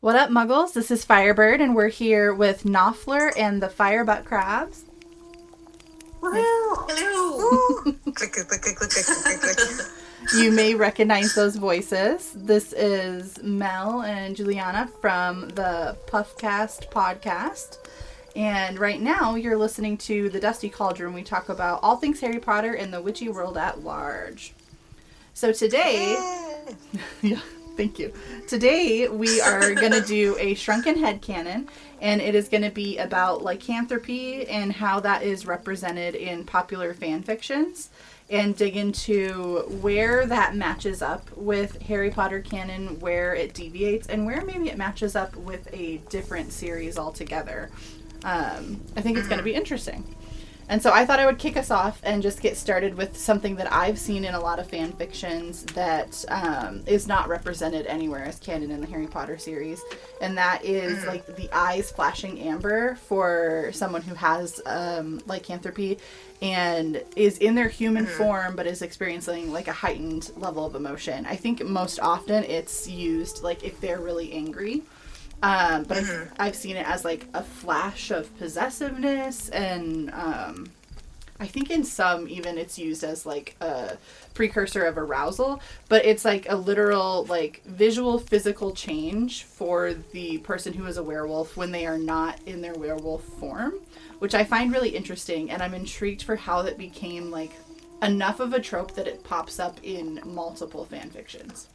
What up, Muggles? This is Fyrebyrd, and we're here with Noffler and the FireButtCrabs. Hello! Click, click, click, click, click, click, click. You may recognize those voices. This is Mel and Juliana from the Puffcast podcast. And right now, you're listening to The Dusty Cauldron. We talk about all things Harry Potter and the witchy world at large. So today... yeah, thank you. Today, we are going to do a Shrunken Head Canon, and it is going to be about lycanthropy and how that is represented in popular fan fictions, and dig into where that matches up with Harry Potter canon, where it deviates, and where maybe it matches up with a different series altogether. I think it's going to be interesting. And so I thought I would kick us off and just get started with something that I've seen in a lot of fan fictions that is not represented anywhere as canon in the Harry Potter series. And that is like the eyes flashing amber for someone who has lycanthropy and is in their human form but is experiencing like a heightened level of emotion. I think most often it's used like if they're really angry. But I've seen it as like a flash of possessiveness, and I think in some even it's used as like a precursor of arousal, but it's like a literal like visual physical change for the person who is a werewolf when they are not in their werewolf form, which I find really interesting, and I'm intrigued for how that became like enough of a trope that it pops up in multiple fan fictions.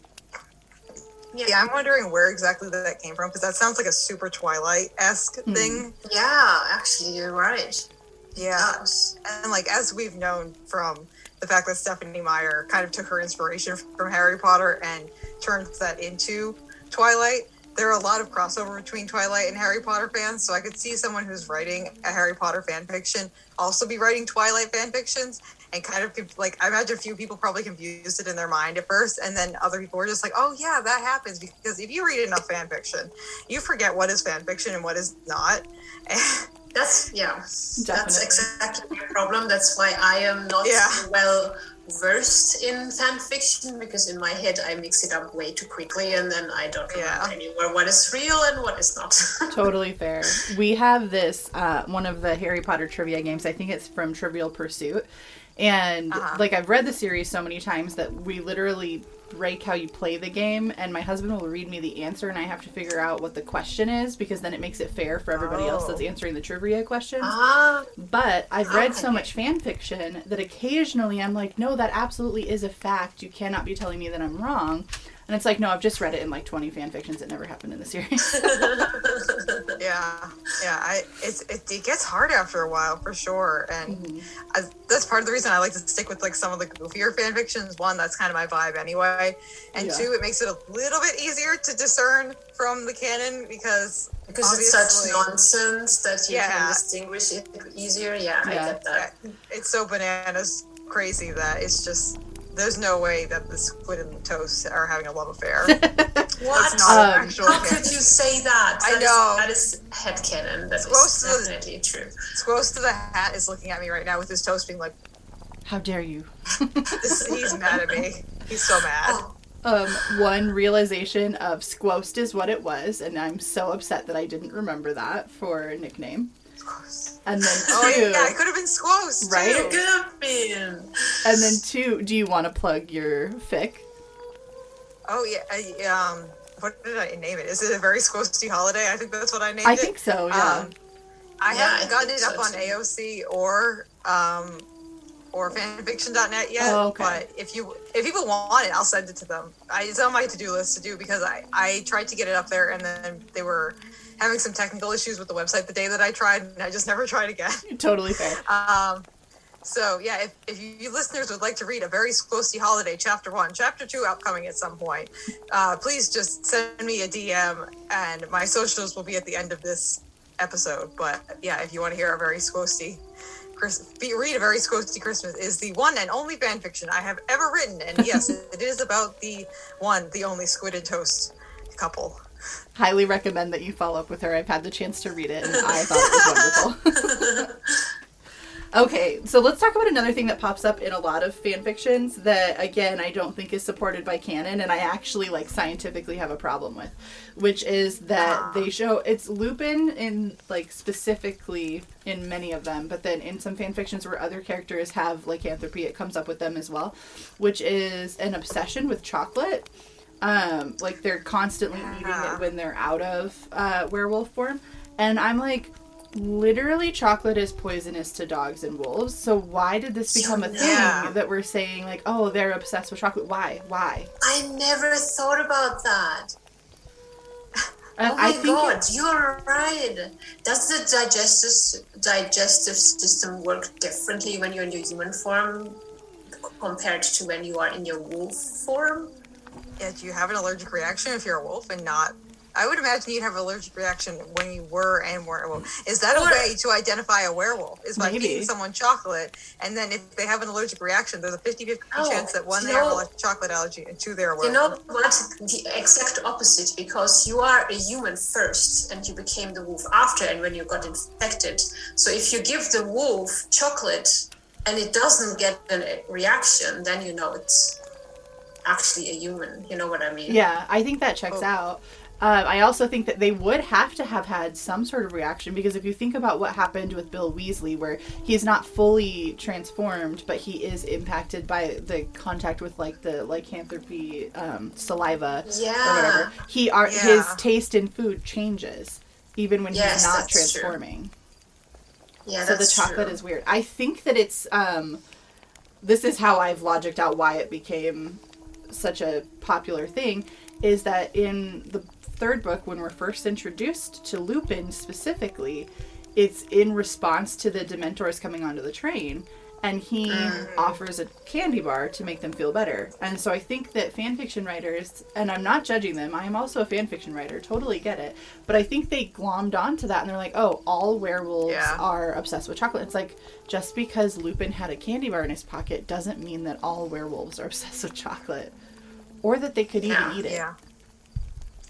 Yeah, I'm wondering where exactly that came from, because that sounds like a super Twilight-esque thing. Yeah, actually, you're right. Yeah, and like as we've known from the fact that Stephanie Meyer kind of took her inspiration from Harry Potter and turned that into Twilight, there are a lot of crossover between Twilight and Harry Potter fans, so I could see someone who's writing a Harry Potter fan fiction also be writing Twilight fan fictions, and kind of like I imagine a few people probably confused it in their mind at first, and then other people were just like, oh yeah, that happens, because if you read enough fan fiction, you forget what is fan fiction and what is not. That's exactly my problem. That's why I am not well versed in fan fiction, because in my head I mix it up way too quickly, and then I don't remember anymore what is real and what is not. Totally fair. We have this one of the Harry Potter trivia games. I think it's from Trivial Pursuit, and like I've read the series so many times that we literally break how you play the game, and my husband will read me the answer and I have to figure out what the question is, because then it makes it fair for everybody else that's answering the trivia questions. But I've read so much fan fiction that occasionally I'm like, no, that absolutely is a fact. You cannot be telling me that I'm wrong. And it's like, no, I've just read it in like 20 fan fictions that never happened in the series. It gets hard after a while for sure, and that's part of the reason I like to stick with like some of the goofier fan fictions. One, that's kind of my vibe anyway, and two, it makes it a little bit easier to discern from the canon because it's such nonsense that you can distinguish it easier. I get that. It's so bananas crazy that it's just. There's no way that the squid and the toast are having a love affair. What? How could you say that? I know. That is headcanon. That is definitely true. Squost to the Hat is looking at me right now with his toast being like, how dare you? He's mad at me. He's so mad. One realization of Squost is what it was, and I'm so upset that I didn't remember that for a nickname. And then two, it could have been Squost, right? It could have been. And then two, do you want to plug your fic? Oh yeah, what did I name it? Is it a very Squosty holiday? I think that's what I named it. I think so. Yeah. I haven't gotten it up on AOC or fanfiction.net yet. Oh, okay. But if people want it, I'll send it to them. It's on my to-do list to do, because I tried to get it up there, and then they were having some technical issues with the website the day that I tried, and I just never tried again. Totally fair. So yeah, if you listeners would like to read A Very Squosty Holiday, Chapter 1, Chapter 2 upcoming at some point, please just send me a DM, and my socials will be at the end of this episode. But yeah, if you want to hear A Very Squosty read A Very Squosty Christmas is the one and only fan fiction I have ever written, and yes, it is about the only squid and toast couple. Highly recommend that you follow up with her. I've had the chance to read it, and I thought it was wonderful. Okay, so let's talk about another thing that pops up in a lot of fan fictions that, again, I don't think is supported by canon, and I actually, like, scientifically have a problem with, which is that they show, it's Lupin in, like, specifically in many of them, but then in some fan fictions where other characters have lycanthropy, it comes up with them as well, which is an obsession with chocolate. Like, they're constantly eating it when they're out of werewolf form, and I'm like, literally, chocolate is poisonous to dogs and wolves. So why did this become a thing that we're saying, like, oh, they're obsessed with chocolate? Why? I never thought about that. Oh I my god, you're right. Does the digestive system work differently when you're in your human form compared to when you are in your wolf form? Yeah, do you have an allergic reaction if you're a wolf and not? I would imagine you'd have an allergic reaction when you were and weren't a wolf. Is that a way to identify a werewolf? Is by feeding someone chocolate, and then if they have an allergic reaction, there's a 50-50 chance that one, they have a chocolate allergy, and two, they're a werewolf. You know what? The exact opposite, because you are a human first, and you became the wolf after, and when you got infected. So if you give the wolf chocolate, and it doesn't get a reaction, then you know it's actually a human. You know what I mean? Yeah, I think that checks out. I also think that they would have to have had some sort of reaction, because if you think about what happened with Bill Weasley, where he's not fully transformed, but he is impacted by the contact with, like, the lycanthropy saliva or whatever, his taste in food changes, even when he's not transforming. True. Yeah, so the chocolate is weird. I think that it's, this is how I've logicked out why it became such a popular thing, is that in the third book, when we're first introduced to Lupin specifically, it's in response to the Dementors coming onto the train, and he offers a candy bar to make them feel better. And so I think that fanfiction writers, and I'm not judging them, I am also a fanfiction writer, totally get it, but I think they glommed onto that and they're like, oh, all werewolves are obsessed with chocolate. It's like, just because Lupin had a candy bar in his pocket doesn't mean that all werewolves are obsessed with chocolate. Or that they could even eat it.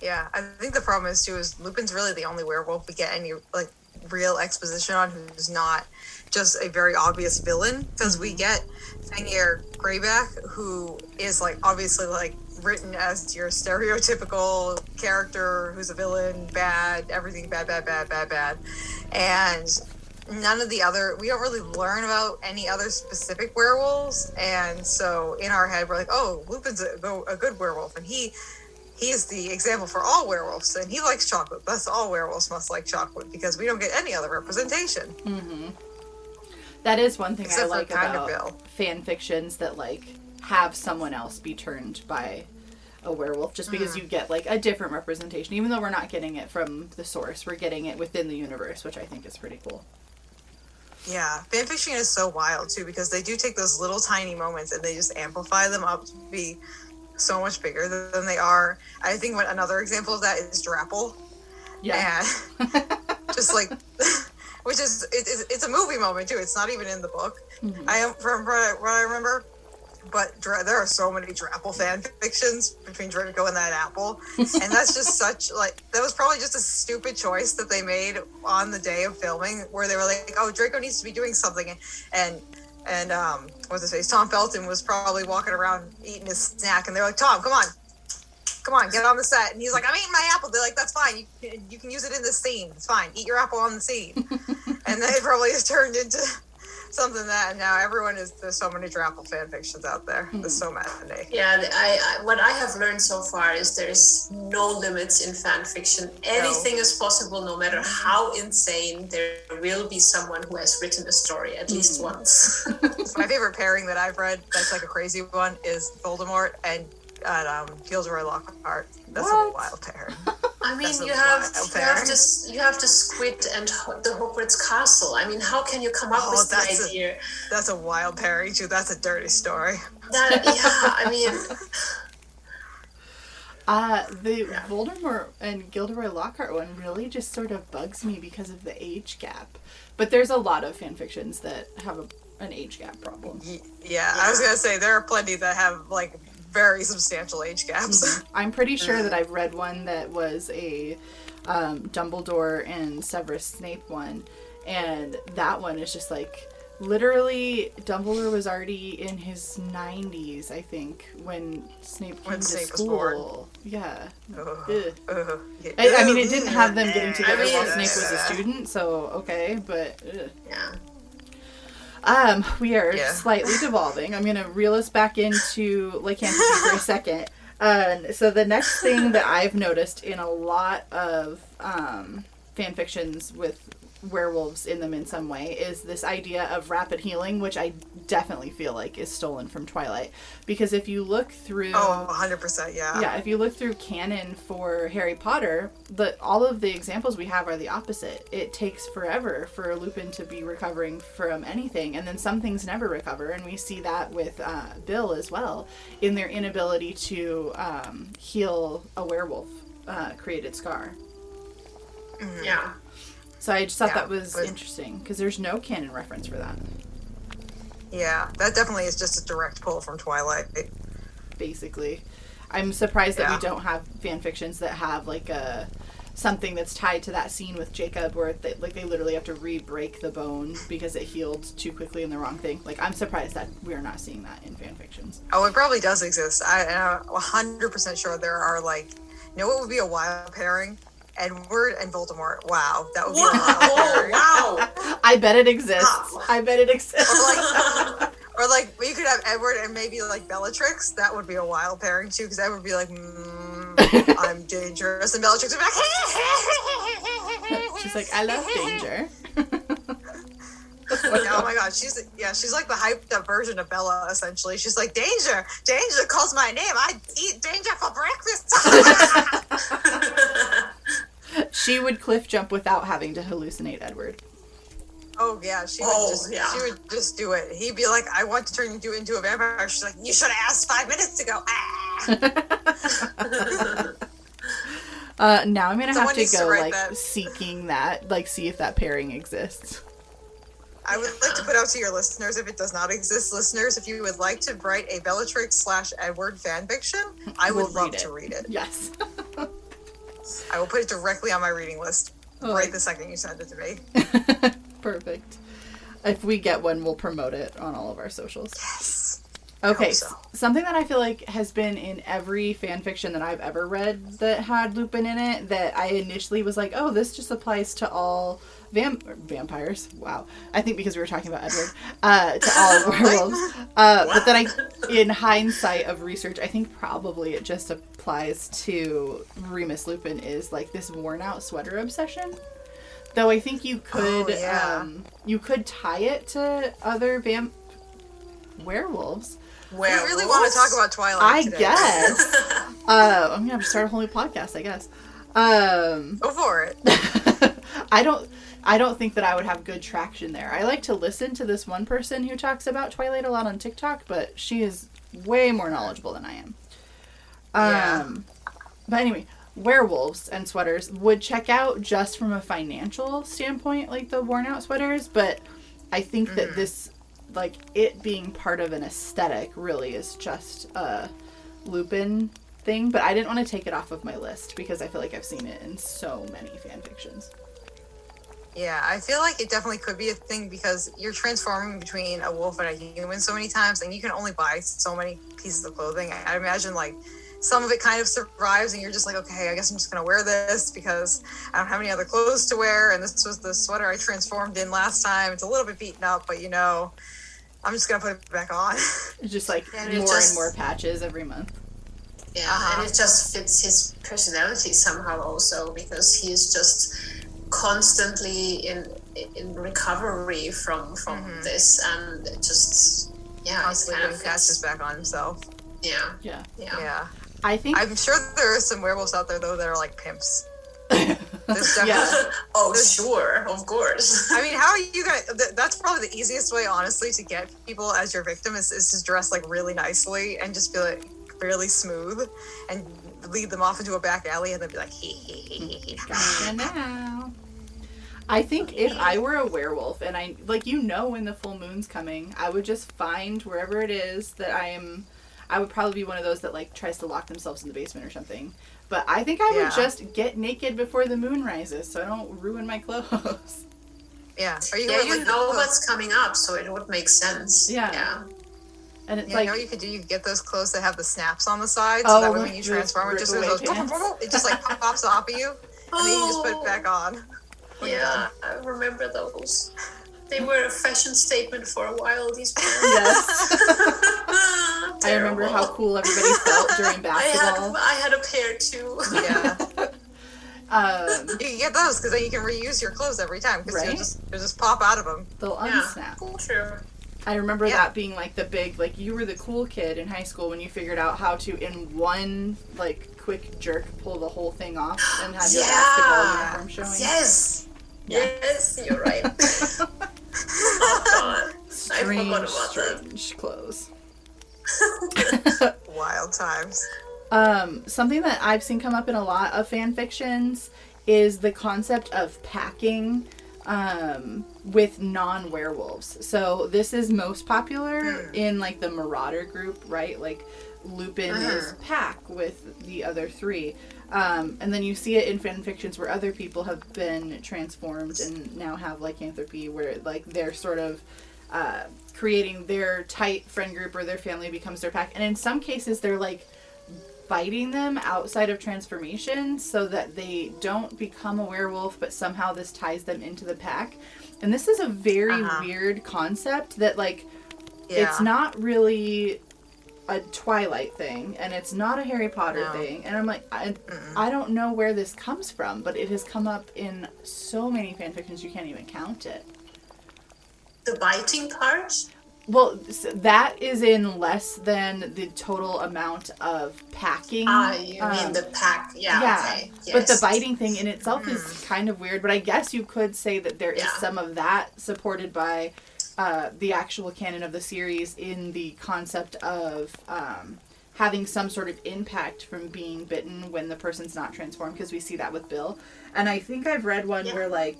Yeah, I think the problem is, too, is Lupin's really the only werewolf we get any, like, real exposition on who's not just a very obvious villain. Because we get Fenrir Greyback, who is, like, obviously, like, written as your stereotypical character who's a villain, bad, everything bad. And none of the other, we don't really learn about any other specific werewolves. And so in our head, we're like, oh, Lupin's a good werewolf. And he's the example for all werewolves, and he likes chocolate. Thus, all werewolves must like chocolate, because we don't get any other representation. Mm-hmm. That is one thing I like about fan fictions, that, like, have someone else be turned by a werewolf, just because you get, like, a different representation. Even though we're not getting it from the source, we're getting it within the universe, which I think is pretty cool. Yeah, fanfiction is so wild, too, because they do take those little tiny moments and they just amplify them up to be so much bigger than they are. I think another example of that is Drapple. Yeah. And just like, which is, it's a movie moment too. It's not even in the book. Mm-hmm. From what I remember, but there are so many Drapple fan fictions between Draco and that apple. And that's just such, like, that was probably just a stupid choice that they made on the day of filming, where they were like, oh, Draco needs to be doing something. And what's his face? Tom Felton was probably walking around eating his snack, and they're like, Tom, come on, get on the set. And he's like, I'm eating my apple. They're like, that's fine. You can use it in this scene. It's fine. Eat your apple on the scene. And then it probably has turned into something that now there's so many Drapple fan fictions out there. There's so many. Yeah, what I have learned so far is there is no limits in fan fiction. Anything is possible, no matter how insane. There will be someone who has written a story at least once. My favorite pairing that I've read that's like a crazy one is Voldemort and Gilderoy Lockhart. That's a wild pairing. I mean, you have the Squid and the Hogwarts Castle. I mean, how can you come up with that idea? That's a wild pairing too. That's a dirty story. I mean, the Voldemort and Gilderoy Lockhart one really just sort of bugs me because of the age gap. But there's a lot of fan fictions that have an age gap problem. Yeah, I was gonna say there are plenty that have like very substantial age gaps. Mm-hmm. I'm pretty sure that I've read one that was a Dumbledore and Severus Snape one, and that one is just like literally, Dumbledore was already in his 90s, I think, when Snape came to school. Yeah. Yeah. I mean, it didn't have them getting together while Snape was a student, so okay, but... Yeah. We are slightly devolving. I'm going to reel us back into lycanthropy for a second. So the next thing that I've noticed in a lot of fan fictions with werewolves in them in some way is this idea of rapid healing, which I definitely feel like is stolen from Twilight. Because if you look through... Oh, 100%, yeah. Yeah, if you look through canon for Harry Potter, all of the examples we have are the opposite. It takes forever for Lupin to be recovering from anything, and then some things never recover, and we see that with Bill as well, in their inability to heal a werewolf created scar. Mm-hmm. Yeah. So I just thought that was interesting, because there's no canon reference for that. Yeah, that definitely is just a direct pull from Twilight. Basically. I'm surprised that we don't have fan fictions that have something that's tied to that scene with Jacob where they literally have to re-break the bone because it healed too quickly in the wrong thing. I'm surprised that we're not seeing that in fan fictions. Oh, it probably does exist. I'm 100% sure there are what would be a wild pairing? Edward and Voldemort. Wow, that would be a wild pairing. Wow. I bet it exists. Wow. I bet it exists. Or you could have Edward and maybe Bellatrix. That would be a wild pairing too, because Edward would be I'm dangerous, and Bellatrix would be She's like, I love danger. Oh my god, she's like the hyped up version of Bella, essentially. She's like, danger calls my name, I eat danger for breakfast. She would cliff jump without having to hallucinate Edward. Oh yeah, she would just do it. He'd be like, I want to turn you into a vampire. She's like, you should have asked 5 minutes ago. Now I'm gonna have to go seeking that, see if that pairing exists. I would like to put out to your listeners, if it does not exist, listeners, if you would like to write a Bellatrix/Edward fanfiction, I would love to read it. Yes. I will put it directly on my reading list right the second you send it to me. Perfect. If we get one, we'll promote it on all of our socials. Yes. Okay, something that I feel like has been in every fan fiction that I've ever read that had Lupin in it, that I initially was like, oh, this just applies to all vampires. Wow. I think because we were talking about Edward, to all werewolves. But then in hindsight of research, I think probably it just applies to Remus Lupin is this worn out sweater obsession. Though I think you could tie it to other werewolves. We really want to talk about Twilight today. Guess. I'm going to have to start a whole new podcast, I guess. Go for it. I don't think that I would have good traction there. I like to listen to this one person who talks about Twilight a lot on TikTok, but she is way more knowledgeable than I am. But anyway, werewolves and sweaters would check out just from a financial standpoint, the worn out sweaters, but I think that this, it being part of an aesthetic really is just a Lupin thing, but I didn't want to take it off of my list because I feel like I've seen it in so many fan fictions. Yeah, I feel like it definitely could be a thing because you're transforming between a wolf and a human so many times, and you can only buy so many pieces of clothing. I imagine some of it kind of survives, and you're just like, okay, I guess I'm just gonna wear this because I don't have any other clothes to wear, and this was the sweater I transformed in last time. It's a little bit beaten up, but I'm just gonna put it back on. It's just and more patches every month. Yeah, and it just fits his personality somehow also, because he's just constantly in recovery from this, and it just constantly putting patches back on himself. Yeah. I'm sure there are some werewolves out there though that are like pimps. Sure, of course. I mean, how are you gonna? That's probably the easiest way, honestly, to get people as your victim is to dress really nicely and just be really smooth and lead them off into a back alley and then be like, hee. Gotcha now. I think if I were a werewolf and I when the full moon's coming, I would just find wherever it is that I would probably be one of those that tries to lock themselves in the basement or something. But I think I would just get naked before the moon rises so I don't ruin my clothes. Yeah. You know what's coming up, so it would make sense. Yeah. And it's you know what you could do? You could get those clothes that have the snaps on the side, so that way when you transform, it just goes, it just like pops off of you, and then you just put it back on. Yeah, I remember those. They were a fashion statement for a while, these pants. Yes. I remember how cool everybody felt during basketball. I had a pair too. Yeah. You can get those because then you can reuse your clothes every time because they'll just pop out of them. They'll unsnap. True. I remember that being like the big, like you were the cool kid in high school when you figured out how to, in one like quick jerk, pull the whole thing off and have your basketball uniform showing. Yes. Yeah. Yes, you're right. Oh God. Strange, I forgot about strange clothes. Wild times. Something that I've seen come up in a lot of fan fictions is the concept of packing with non-werewolves. So this is most popular in like the Marauder group, right? Like Lupin is pack with the other three. And then you see it in fan fictions where other people have been transformed and now have lycanthropy, where like they're sort of creating their tight friend group or their family becomes their pack. And in some cases they're like biting them outside of transformation so that they don't become a werewolf, but somehow this ties them into the pack. And this is a very weird concept that like it's not really a Twilight thing, and it's not a Harry Potter thing, and I'm like, I don't know where this comes from, but it has come up in so many fanfictions you can't even count it. The biting part? Well, that is in less than the total amount of packing. You mean the pack? Yeah. Okay. Yes. But the biting thing in itself is kind of weird, but I guess you could say that there is some of that supported by the actual canon of the series in the concept of having some sort of impact from being bitten when the person's not transformed, because we see that with Bill. And I think I've read one where like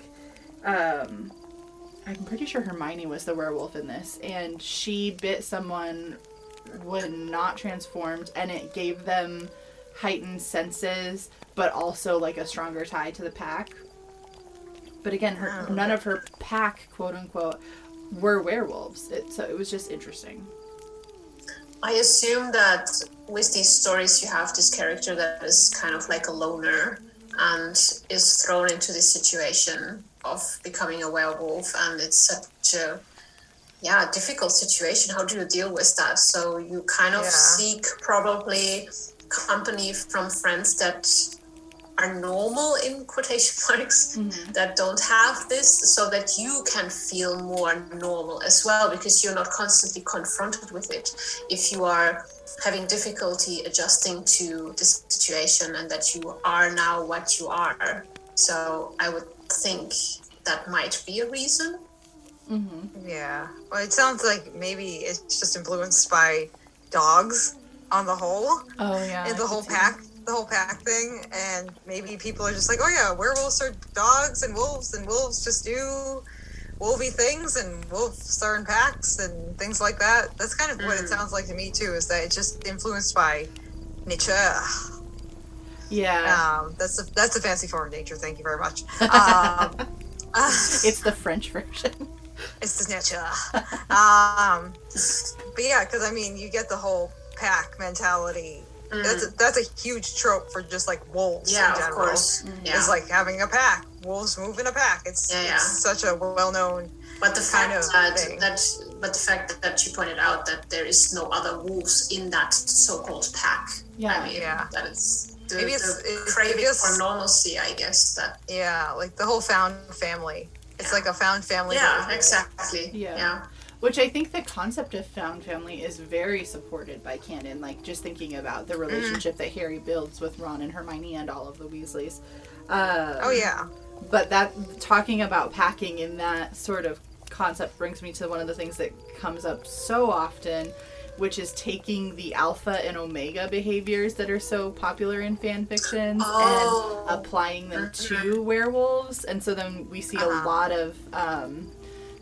I'm pretty sure Hermione was the werewolf in this, and she bit someone when not transformed, and it gave them heightened senses but also like a stronger tie to the pack. But again, none of her pack, quote unquote, were werewolves. So it was just interesting. I assume that with these stories you have this character that is kind of like a loner and is thrown into this situation of becoming a werewolf, and it's such a difficult situation. How do you deal with that? So you kind of seek probably company from friends that are normal in quotation marks, that don't have this, so that you can feel more normal as well, because you're not constantly confronted with it. If you are having difficulty adjusting to this situation and that you are now what you are. So I would think that might be a reason. Yeah. Well, it sounds like maybe it's just influenced by dogs on the whole. Oh yeah. And the whole pack thing, and maybe people are just like, oh yeah, werewolves are dogs, and wolves just do wolvy things, and wolves are in packs and things like that. That's kind of what it sounds like to me too, is that it's just influenced by nature. Yeah. That's a fancy form of nature. Thank you very much. It's the French version. It's the nature. But yeah, because I mean, you get the whole pack mentality. That's a huge trope for just like wolves in general. Of course. It's like having a pack. Wolves move in a pack. It's such a well-known but the kind fact of thing. But the fact that you pointed out that there is no other wolves in that so-called pack. Yeah. I mean, that is maybe the craving for normalcy, I guess. Like the whole found family. It's like a found family. Yeah, exactly. Yeah. Which I think the concept of found family is very supported by canon. Like, just thinking about the relationship that Harry builds with Ron and Hermione and all of the Weasleys. But that, talking about packing in that sort of concept brings me to one of the things that comes up so often, which is taking the alpha and omega behaviors that are so popular in fan fictions and applying them to werewolves. And so then we see a lot of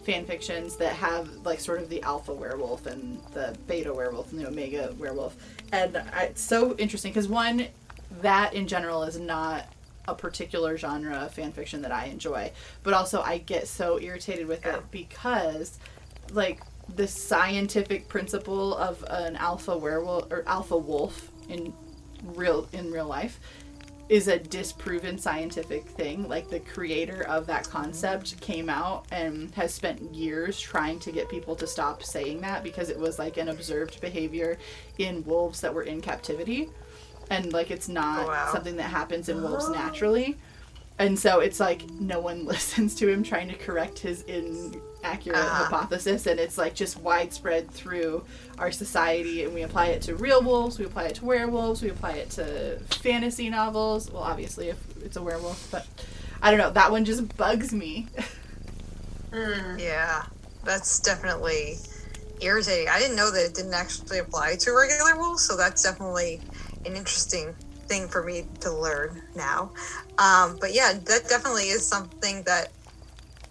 fan fictions that have like sort of the alpha werewolf and the beta werewolf and the omega werewolf. And it's so interesting because one, that in general is not a particular genre of fan fiction that I enjoy. But also I get so irritated with it because, like, the scientific principle of an alpha werewolf or alpha wolf in real life is a disproven scientific thing. Like, the creator of that concept came out and has spent years trying to get people to stop saying that because it was like an observed behavior in wolves that were in captivity, and like it's not something that happens in wolves naturally. And so it's like no one listens to him trying to correct his inaccurate hypothesis, and it's like just widespread through our society, and we apply it to real wolves, we apply it to werewolves, we apply it to fantasy novels. Well, obviously if it's a werewolf, but I don't know, that one just bugs me. Yeah, that's definitely irritating. I didn't know that it didn't actually apply to regular wolves, so that's definitely an interesting thing for me to learn now. But yeah, that definitely is something that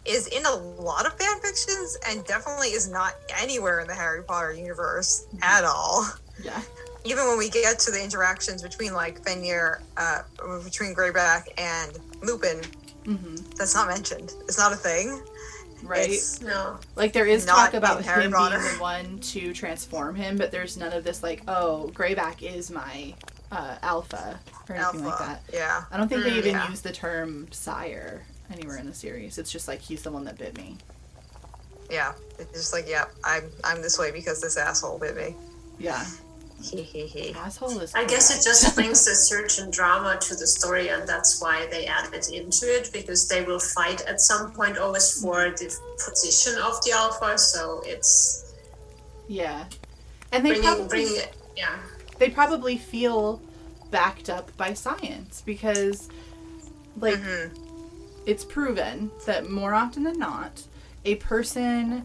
is in a lot of fan fictions and definitely is not anywhere in the Harry Potter universe at all. Yeah. Even when we get to the interactions between like Fenrir, between Greyback and Lupin, that's not mentioned. It's not a thing. Right? No. Like, there is talk about him being the one to transform him, but there's none of this like, oh, Greyback is my alpha or anything like that. Yeah. I don't think they even use the term sire anywhere in the series. It's just like, he's the one that bit me. Yeah. It's just like, yeah, I'm this way because this asshole bit me. Yeah. Asshole is I guess it just brings a certain drama to the story, and that's why they added it into it, because they will fight at some point always for the position of the alpha, so it's and they they probably feel backed up by science, because like it's proven that more often than not a person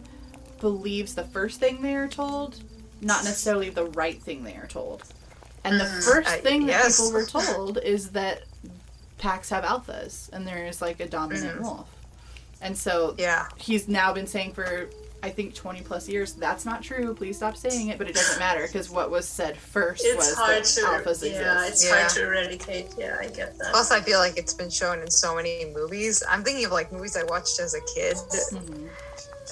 believes the first thing they are told, not necessarily the right thing they are told. And the first thing that people were told is that packs have alphas and there is like a dominant wolf. And so he's now been saying for, I think, 20 plus years, that's not true, please stop saying it, but it doesn't matter because what was said first was that alphas exist. Yeah, it's hard to eradicate. Yeah, I get that. Plus, I feel like it's been shown in so many movies. I'm thinking of like movies I watched as a kid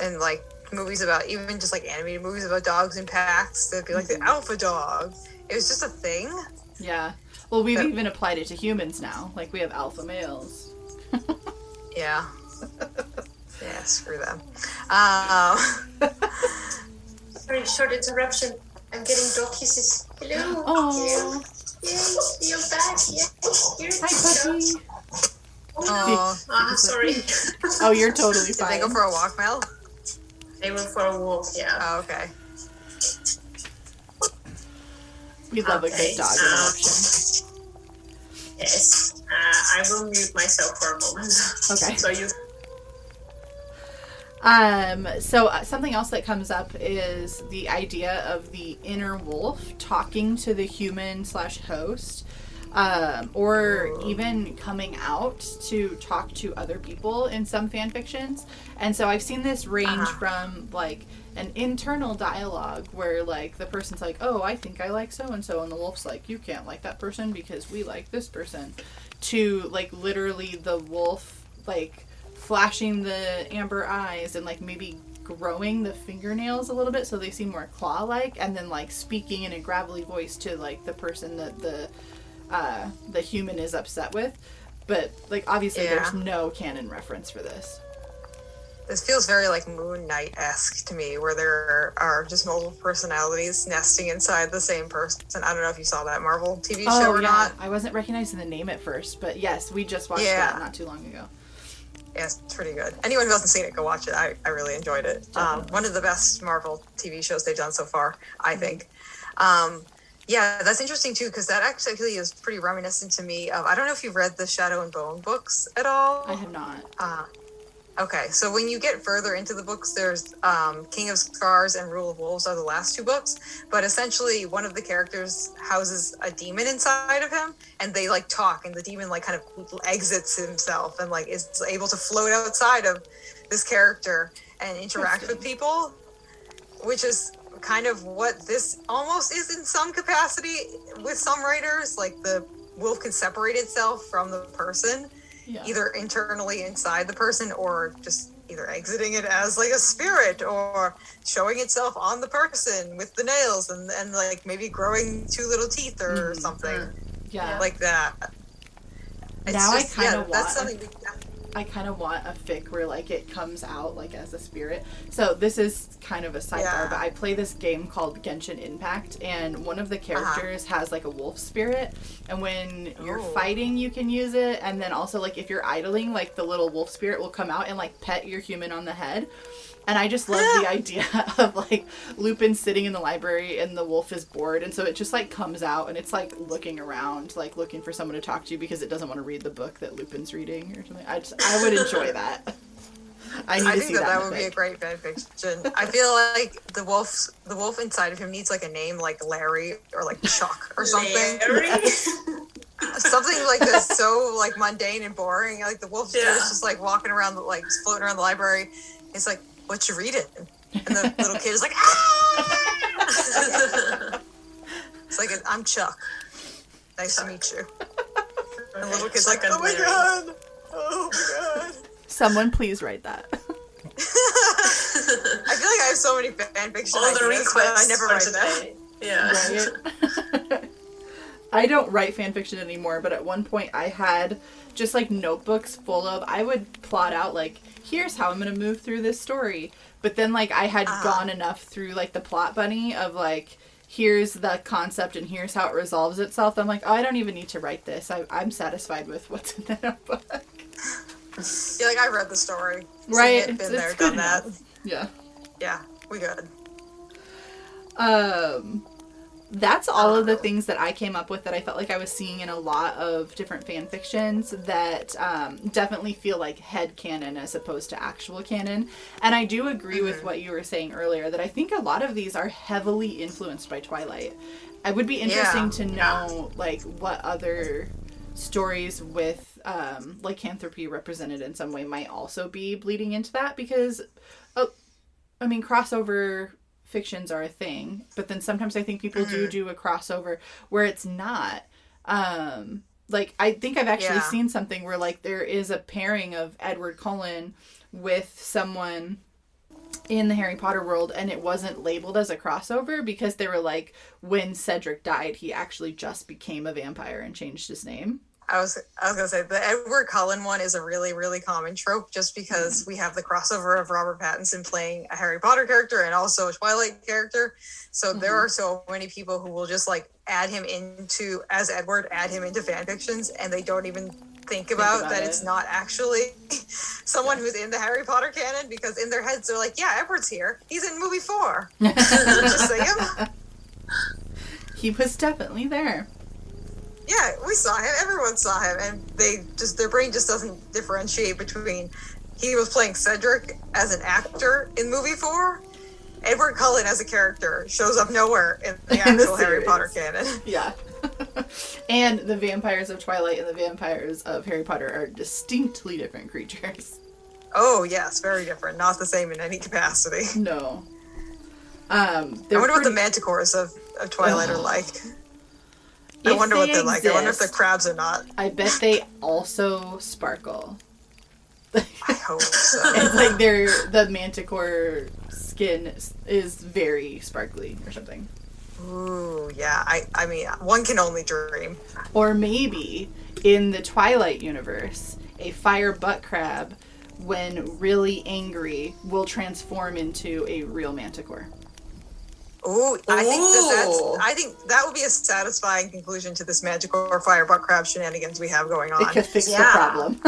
and like movies about, even just like animated movies about dogs in packs. That'd be like the alpha dog. It was just a thing. Yeah. Well, we've even applied it to humans now. Like, we have alpha males. Yeah, screw them. Sorry, short interruption. I'm getting dog kisses. Hello. Oh. Yay, you're back. Yay, Hi, puppy. Oh, sorry. Oh, you're totally fine. Did they go for a walk, Mel? They went for a walk, yeah. Oh, okay. We love a good dog interruption. Yes. I will mute myself for a moment. Okay. So you... So something else that comes up is the idea of the inner wolf talking to the human / host, or even coming out to talk to other people in some fan fictions. And so I've seen this range from like an internal dialogue where like the person's like, oh, I think I like so and so, and the wolf's like, you can't like that person because we like this person, to like literally the wolf like flashing the amber eyes and like maybe growing the fingernails a little bit so they seem more claw-like, and then like speaking in a gravelly voice to like the person that the human is upset with. But like obviously there's no canon reference for this. This feels very like Moon Knight-esque to me, where there are just multiple personalities nesting inside the same person. I don't know if you saw that Marvel TV show or not. I wasn't recognizing the name at first, but yes, we just watched that not too long ago. Yeah, it's pretty good. Anyone who hasn't seen it, go watch it. I really enjoyed it. One of the best Marvel TV shows they've done so far, I think. Yeah, that's interesting too, because that actually is pretty reminiscent to me of, I don't know if you've read the Shadow and Bone books at all. I have not. Okay, so when you get further into the books, there's King of Scars and Rule of Wolves are the last two books, but essentially one of the characters houses a demon inside of him, and they like talk, and the demon like kind of exits himself and like is able to float outside of this character and interact with people, which is kind of what this almost is in some capacity with some writers. Like the wolf can separate itself from the person, either internally inside the person or just either exiting it as like a spirit or showing itself on the person with the nails and like maybe growing 2 little teeth or something. Yeah. Like that. It's now just, I kind of want a fic where like it comes out like as a spirit. So this is kind of a sidebar, but I play this game called Genshin Impact, and one of the characters has like a wolf spirit, and when you're fighting you can use it, and then also like if you're idling, like the little wolf spirit will come out and like pet your human on the head. And I just love the idea of, like, Lupin sitting in the library and the wolf is bored. And so it just, like, comes out and it's, like, looking around, like, looking for someone to talk to because it doesn't want to read the book that Lupin's reading or something. I would enjoy that. I think that would be a great fanfiction. I feel like the wolf inside of him needs, like, a name like Larry or, like, Chuck or something. Larry? Something like this, so, like, mundane and boring. Like, the wolf is just, like, walking around, like, floating around the library. It's like, what you reading? And the little kid is like, ah! It's like, I'm Chuck. Nice to meet you. And the little kid's like, oh my god! Oh my god! Someone please write that. I feel like I have so many fanfiction ideas, but I never write that. Yeah. Right? I don't write fanfiction anymore, but at one point I had just like notebooks full of, I would plot out like, here's how I'm going to move through this story. But then like I had gone enough through like the plot bunny of like, here's the concept and here's how it resolves itself. I'm like, oh, I don't even need to write this. I'm satisfied with what's in the notebook. Yeah, like I read the story. Right. Been there, done that. Yeah. Yeah, we good. That's all of the things that I came up with that I felt like I was seeing in a lot of different fan fictions that definitely feel like head canon as opposed to actual canon. And I do agree with what you were saying earlier, that I think a lot of these are heavily influenced by Twilight. It would be interesting to know like what other stories with lycanthropy represented in some way might also be bleeding into that, because I mean, crossover fictions are a thing, but then sometimes I think people do a crossover where it's not. Like, I think I've actually seen something where, like, there is a pairing of Edward Cullen with someone in the Harry Potter world, and it wasn't labeled as a crossover because they were like, when Cedric died, he actually just became a vampire and changed his name. I was gonna say the Edward Cullen one is a really, really common trope, just because we have the crossover of Robert Pattinson playing a Harry Potter character and also a Twilight character. So there are so many people who will just like add him into fan fictions, and they don't even think about that it's not actually someone who's in the Harry Potter canon, because in their heads they're like, yeah, Edward's here. He's in movie 4. Just say him. He was definitely there. Yeah, we saw him. Everyone saw him, and their brain just doesn't differentiate between he was playing Cedric as an actor in movie 4. Edward Cullen as a character shows up nowhere in the actual Harry Potter canon. Yeah. And the vampires of Twilight and the vampires of Harry Potter are distinctly different creatures. Oh, yes, very different. Not the same in any capacity. No. I wonder what the manticores of Twilight are like. I wonder what they're like. I wonder if they're crabs or not. I bet they also sparkle. I hope so. It's like the manticore skin is very sparkly or something. Ooh, yeah. I mean, one can only dream. Or maybe in the Twilight universe, a FireButtCrab, when really angry, will transform into a real manticore. Ooh, I think that would be a satisfying conclusion to this magical or FireButtCrab shenanigans we have going on. It could fix the problem.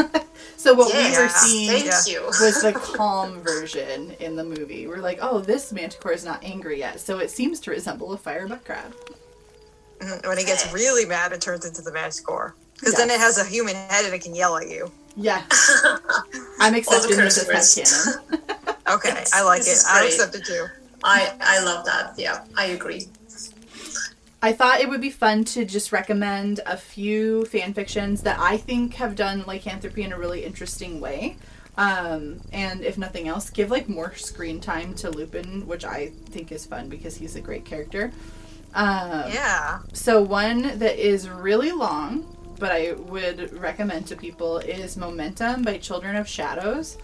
So what we were seeing was the calm version in the movie. We're like, oh, this manticore is not angry yet, so it seems to resemble a FireButtCrab. When it gets really mad, it turns into the manticore. Because then it has a human head and it can yell at you. Yeah. I'm accepting this as head canon. Okay, I like it. I'll accept it too. I love that. Yeah, I agree. I thought it would be fun to just recommend a few fan fictions that I think have done lycanthropy in a really interesting way. And if nothing else, give like more screen time to Lupin, which I think is fun because he's a great character. So one that is really long but I would recommend to people, is Momentum by Children of Shadows.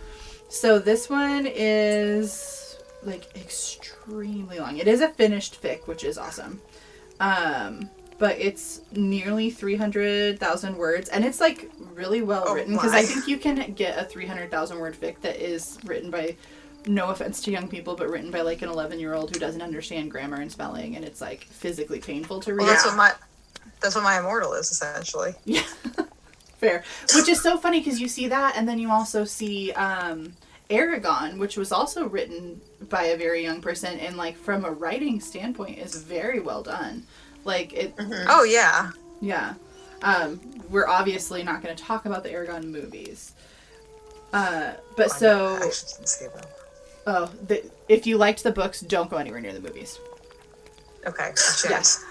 So this one is like extremely long. It is a finished fic, which is awesome. But it's nearly 300,000 words, and it's like really well written, because I think you can get a 300,000 word fic that is written by, no offense to young people, but written by like an 11-year-old who doesn't understand grammar and spelling, and it's like physically painful to read. Well, that's what my Immortal is, essentially. Yeah, fair. Which is so funny, because you see that, and then you also see Aragon, which was also written by a very young person, and like from a writing standpoint is very well done. Like it. Mm-hmm. Oh yeah. Yeah. We're obviously not going to talk about the Aragon movies. But so. I actually didn't see them. Oh, if you liked the books, don't go anywhere near the movies. Okay. Yes.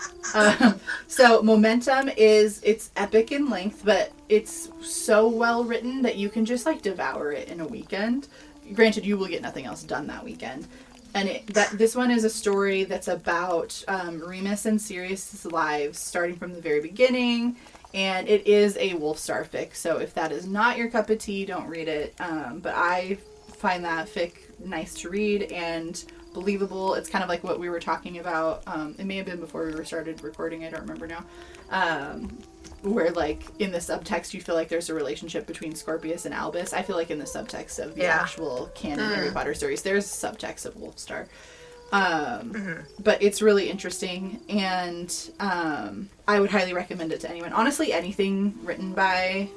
So Momentum it's epic in length, but it's so well written that you can just like devour it in a weekend. Granted, you will get nothing else done that weekend. And this one is a story that's about Remus and Sirius's lives, starting from the very beginning, and it is a Wolfstar fic. So if that is not your cup of tea, don't read it. But I find that fic nice to read and believable. It's kind of like what we were talking about. It may have been before we started recording. I don't remember now. Where like in the subtext you feel like there's a relationship between Scorpius and Albus. I feel like in the subtext of the actual canon Harry Potter stories, there's subtext of Wolfstar. But it's really interesting, and I would highly recommend it to anyone. Honestly, anything written by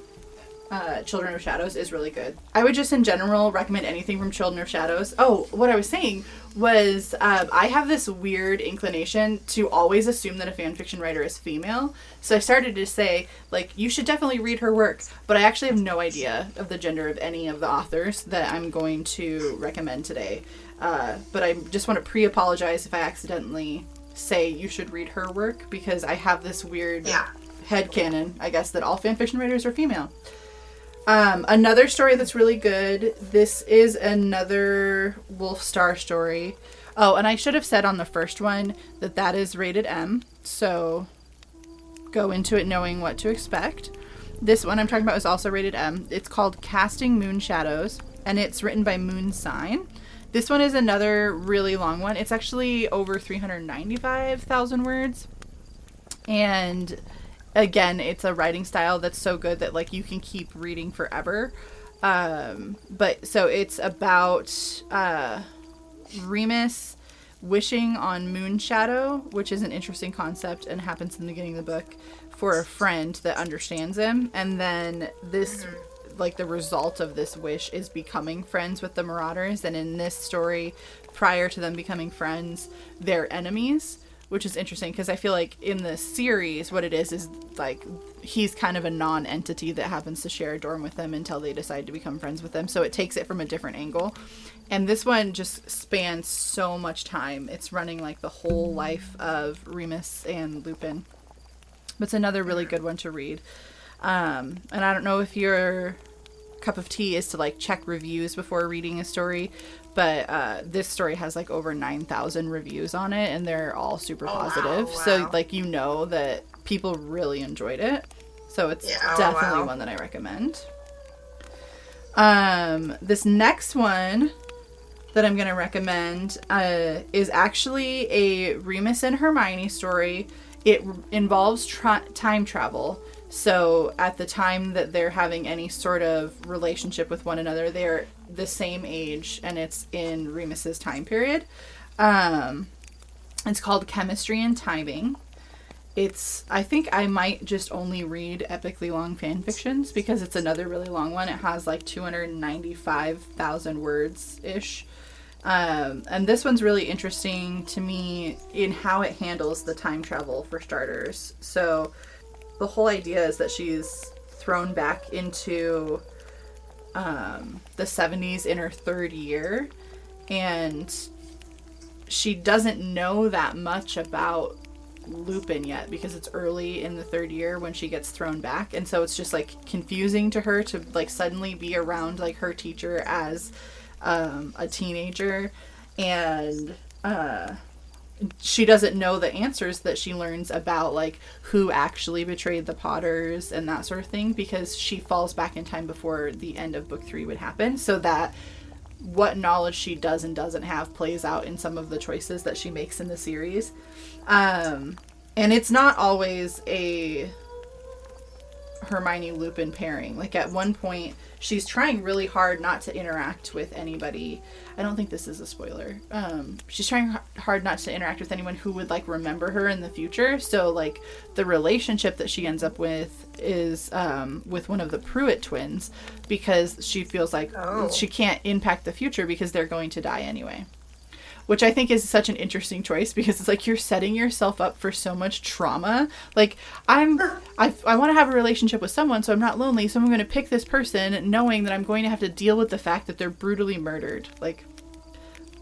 Children of Shadows is really good. I would just in general recommend anything from Children of Shadows. Oh, what I was saying was I have this weird inclination to always assume that a fanfiction writer is female. So I started to say, like, you should definitely read her work, but I actually have no idea of the gender of any of the authors that I'm going to recommend today. But I just want to pre-apologize if I accidentally say you should read her work, because I have this weird headcanon, I guess, that all fanfiction writers are female. Another story that's really good. This is another Wolfstar story. Oh, and I should have said on the first one that is rated M. So go into it knowing what to expect. This one I'm talking about is also rated M. It's called Casting Moon Shadows, and it's written by Moon Sign. This one is another really long one. It's actually over 395,000 words. And again, it's a writing style that's so good that like you can keep reading forever. But so it's about Remus wishing on Moon Shadow, which is an interesting concept and happens in the beginning of the book, for a friend that understands him. And then this, like the result of this wish is becoming friends with the Marauders. And in this story, prior to them becoming friends, they're enemies. Which is interesting because I feel like in the series, what it is like he's kind of a non-entity that happens to share a dorm with them until they decide to become friends with them. So it takes it from a different angle. And this one just spans so much time. It's running like the whole life of Remus and Lupin. But it's another really good one to read. And I don't know if your cup of tea is to like check reviews before reading a story. But this story has like over 9,000 reviews on it, and they're all super positive. Wow. So like you know that people really enjoyed it. So it's definitely one that I recommend. This next one that I'm going to recommend is actually a Remus and Hermione story. It involves time travel. So at the time that they're having any sort of relationship with one another, they're the same age, and it's in Remus's time period. It's called Chemistry and Timing. I think I might just only read epically long fan fictions because it's another really long one. It has like 295,000 words-ish. And this one's really interesting to me in how it handles the time travel, for starters. So the whole idea is that she's thrown back into the 70s in her third year, and she doesn't know that much about Lupin yet because it's early in the third year when she gets thrown back, and so it's just like confusing to her to like suddenly be around like her teacher as a teenager, and she doesn't know the answers that she learns about, like, who actually betrayed the Potters and that sort of thing, because she falls back in time before the end of book 3 would happen, so that what knowledge she does and doesn't have plays out in some of the choices that she makes in the series. And it's not always a Hermione Lupin pairing. Like, at one point she's trying really hard not to interact with anybody. I don't think this is a spoiler. She's trying hard not to interact with anyone who would, like, remember her in the future. So, like, the relationship that she ends up with is with one of the Pruitt twins, because she feels like she can't impact the future because they're going to die anyway. Which I think is such an interesting choice, because it's like you're setting yourself up for so much trauma. Like, I want to have a relationship with someone so I'm not lonely, so I'm going to pick this person knowing that I'm going to have to deal with the fact that they're brutally murdered. Like,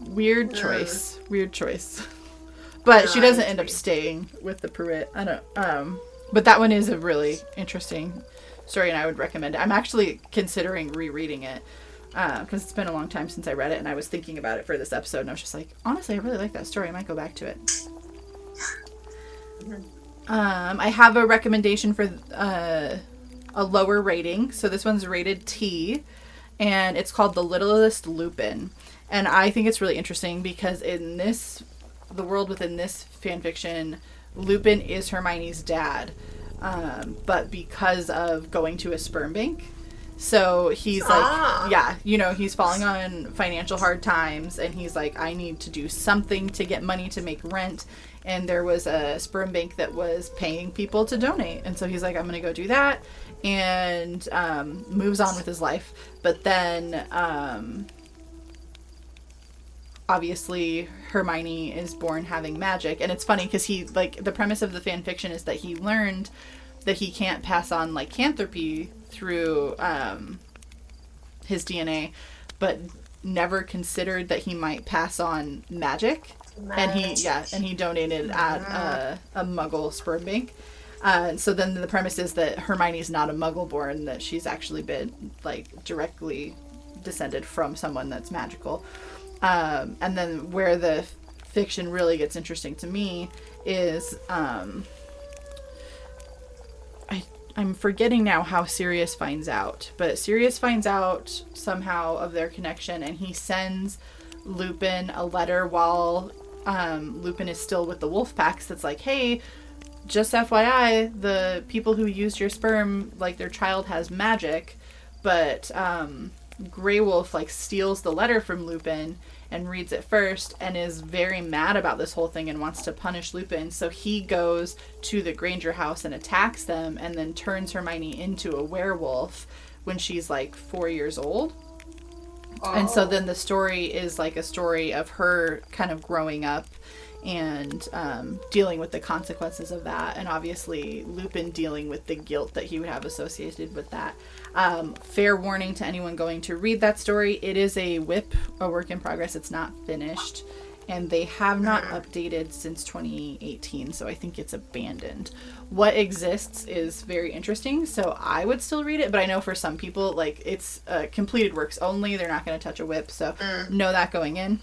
weird choice. Weird choice. But she doesn't end up staying with the Pruitt. I don't, but that one is a really interesting story, and I would recommend it. I'm actually considering rereading it. Because it's been a long time since I read it, and I was thinking about it for this episode, and I was just like, honestly, I really like that story. I might go back to it. I have a recommendation for a lower rating. So this one's rated T, and it's called The Littlest Lupin. And I think it's really interesting because the world within this fanfiction, Lupin is Hermione's dad, but because of going to a sperm bank. So he's like, he's falling on financial hard times, and he's like, I need to do something to get money to make rent. And there was a sperm bank that was paying people to donate. And so he's like, I'm going to go do that, and moves on with his life. But then, obviously, Hermione is born having magic. And it's funny because the premise of the fan fiction is that he learned that he can't pass on lycanthropy through his DNA, but never considered that he might pass on magic. And he donated at a Muggle sperm bank. So then the premise is that Hermione's not a Muggle born, that she's actually been, like, directly descended from someone that's magical. And then where the fiction really gets interesting to me is I'm forgetting now how Sirius finds out, but Sirius finds out somehow of their connection, and he sends Lupin a letter while Lupin is still with the wolf packs that's like, hey, just FYI, the people who used your sperm, like, their child has magic. But Grey Wolf, like, steals the letter from Lupin and reads it first and is very mad about this whole thing and wants to punish Lupin. So he goes to the Granger house and attacks them, and then turns Hermione into a werewolf when she's like 4 years old. Oh. And so then the story is like a story of her kind of growing up and dealing with the consequences of that, and obviously Lupin dealing with the guilt that he would have associated with that. Fair warning to anyone going to read that story, it is a WIP, a work in progress. It's not finished, and they have not updated since 2018, so I think it's abandoned. What exists is very interesting, so I would still read it, but I know for some people, like, it's completed works only. They're not going to touch a WIP, so know that going in.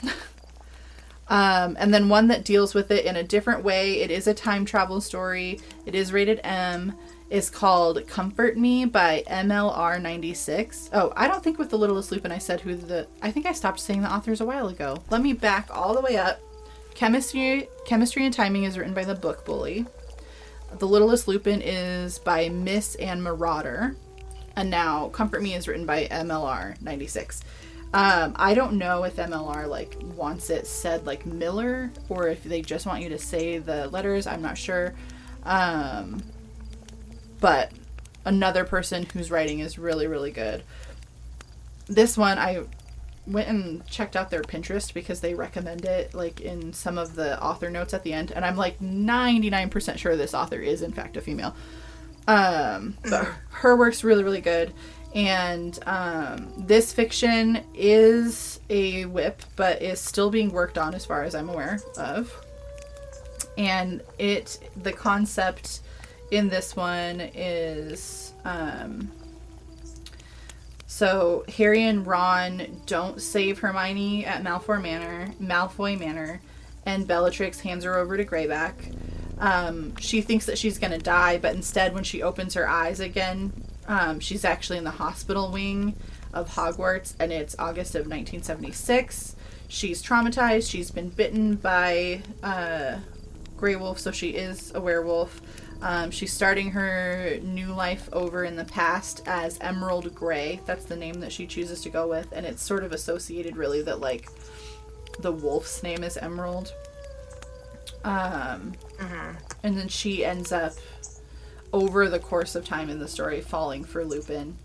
And then one that deals with it in a different way. It is a time travel story. It is rated M. It's called Comfort Me by MLR96. Oh, I don't think with The Littlest Lupin I said I think I stopped saying the authors a while ago. Let me back all the way up. Chemistry and Timing is written by The Book Bully. The Littlest Lupin is by Miss and Marauder. And now Comfort Me is written by MLR96. I don't know if MLR, like, wants it said like Miller, or if they just want you to say the letters. I'm not sure. But another person whose writing is really, really good. This one, I went and checked out their Pinterest because they recommend it, like, in some of the author notes at the end. And I'm like 99% sure this author is in fact a female. But her work's really, really good. And this fiction is a WIP, but is still being worked on as far as I'm aware of. And the concept in this one is, so Harry and Ron don't save Hermione at Malfoy Manor, and Bellatrix hands her over to Greyback. She thinks that she's going to die, but instead when she opens her eyes again, she's actually in the hospital wing of Hogwarts, and it's August of 1976. She's traumatized. She's been bitten by Grey Wolf, so she is a werewolf. She's starting her new life over in the past as Emerald Grey. That's the name that she chooses to go with, and it's sort of associated really that like the wolf's name is Emerald. And then she ends up, over the course of time in the story, falling for Lupin.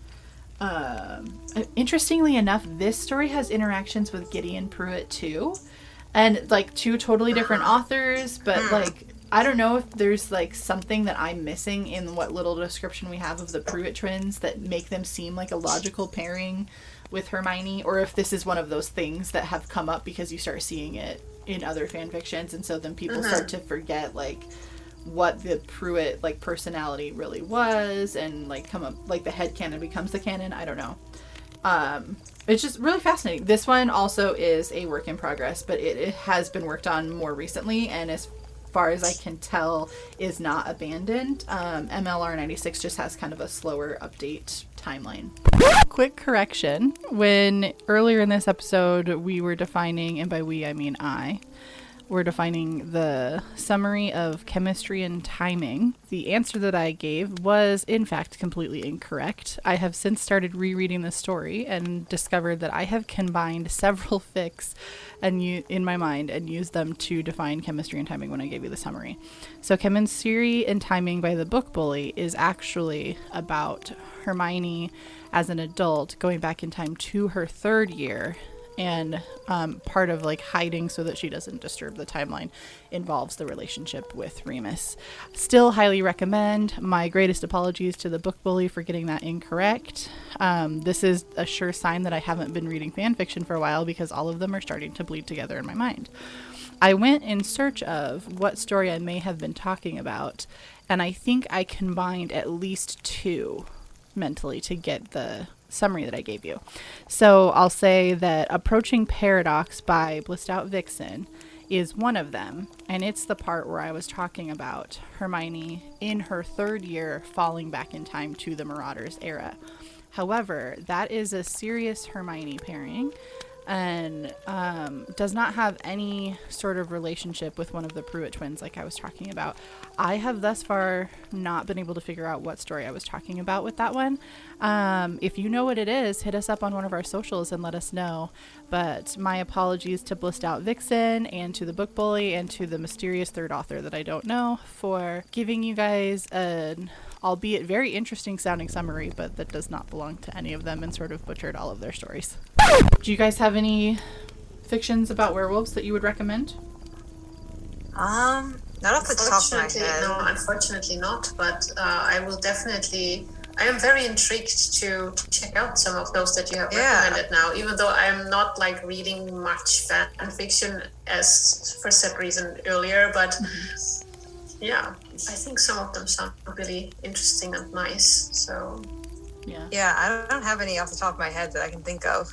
Interestingly enough, this story has interactions with Gideon Pruitt too, and like two totally different authors, but like I don't know if there's like something that I'm missing in what little description we have of the Pruitt twins that make them seem like a logical pairing with Hermione, or if this is one of those things that have come up because you start seeing it in other fan fictions, and so then people start to forget like what the Pruitt like personality really was, and like come up like the head canon becomes the canon. I don't know. It's just really fascinating. This one also is a work in progress, but it has been worked on more recently, and as far as I can tell is not abandoned. MLR 96 just has kind of a slower update timeline. Quick correction. When earlier in this episode we were defining, and by we I mean we're defining the summary of chemistry and timing, the answer that I gave was in fact completely incorrect. I have since started rereading the story and discovered that I have combined several fics in my mind and used them to define chemistry and timing when I gave you the summary. So chemistry and timing by the book bully is actually about Hermione as an adult going back in time to her third year, and part of like hiding so that she doesn't disturb the timeline involves the relationship with Remus. Still highly recommend. My greatest apologies to the book bully for getting that incorrect. This is a sure sign that I haven't been reading fan fiction for a while, because all of them are starting to bleed together in my mind. I went in search of what story I may have been talking about, and I think I combined at least two mentally to get the summary that I gave you. So I'll say that Approaching Paradox by Blissed Out Vixen is one of them, and it's the part where I was talking about Hermione in her third year falling back in time to the Marauders era. However, that is a serious Hermione pairing, and does not have any sort of relationship with one of the Pruitt twins like I was talking about. I have thus far not been able to figure out what story I was talking about with that one. If you know what it is, hit us up on one of our socials and let us know. But my apologies to Blissed Out Vixen and to the book bully and to the mysterious third author that I don't know for giving you guys an albeit very interesting sounding summary, but that does not belong to any of them and sort of butchered all of their stories. Do you guys have any fictions about werewolves that you would recommend? Not off the top of my head. No, unfortunately not, but I am very intrigued to check out some of those that you have recommended now, even though I'm not like reading much fan fiction as for said reason earlier, but yeah, I think some of them sound really interesting and nice. So yeah, I don't have any off the top of my head that I can think of.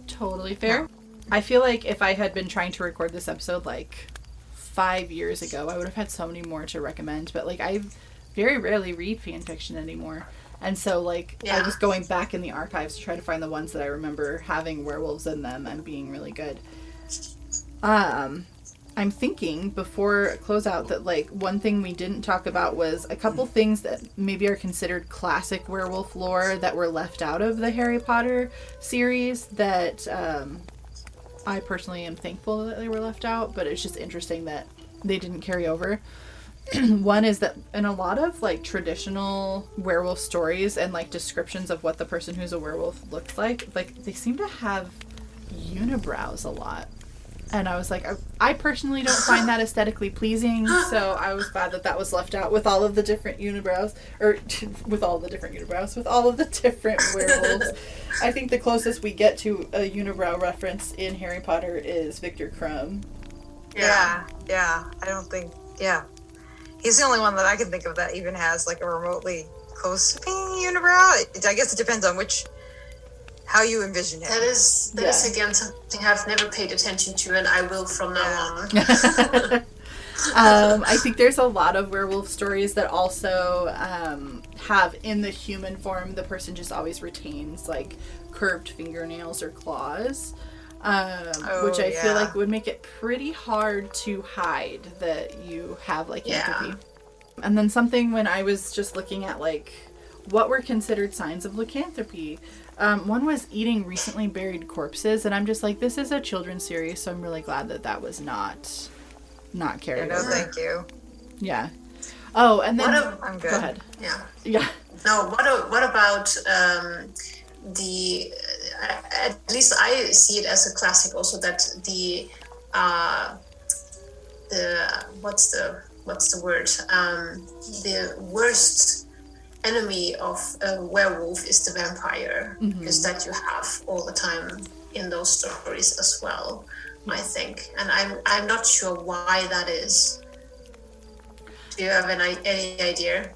Totally fair. No. I feel like if I had been trying to record this episode like 5 years ago, I would have had so many more to recommend, but like I very rarely read fan fiction anymore, and so like I was going back in the archives to try to find the ones that I remember having werewolves in them and being really good. I'm thinking before closeout that like one thing we didn't talk about was a couple things that maybe are considered classic werewolf lore that were left out of the Harry Potter series that I personally am thankful that they were left out, but it's just interesting that they didn't carry over. One is that in a lot of like traditional werewolf stories and like descriptions of what the person who's a werewolf looks like they seem to have unibrows a lot. And I was like, I personally don't find that aesthetically pleasing, so I was glad that that was left out with all of the different unibrows, with all of the different werewolves. I think the closest we get to a unibrow reference in Harry Potter is Victor Crumb. Yeah. I don't think, he's the only one that I can think of that even has like a remotely close to being unibrow. I guess it depends on which how you envision it. That is again something I've never paid attention to, and I will from now on. I think there's a lot of werewolf stories that also have in the human form, the person just always retains like curved fingernails or claws, which I feel like would make it pretty hard to hide that you have lycanthropy. And then something when I was just looking at like what were considered signs of lycanthropy, one was eating recently buried corpses, and I'm just like, this is a children's series, so I'm really glad that was not carried over. No, thank you. Yeah. Oh, and then I'm good. Go ahead. Yeah. Yeah. No. What about at least I see it as a classic also, that the what's the word? The worst enemy of a werewolf is the vampire, because that you have all the time in those stories as well. I think, and I'm not sure why that is. Do you have any idea?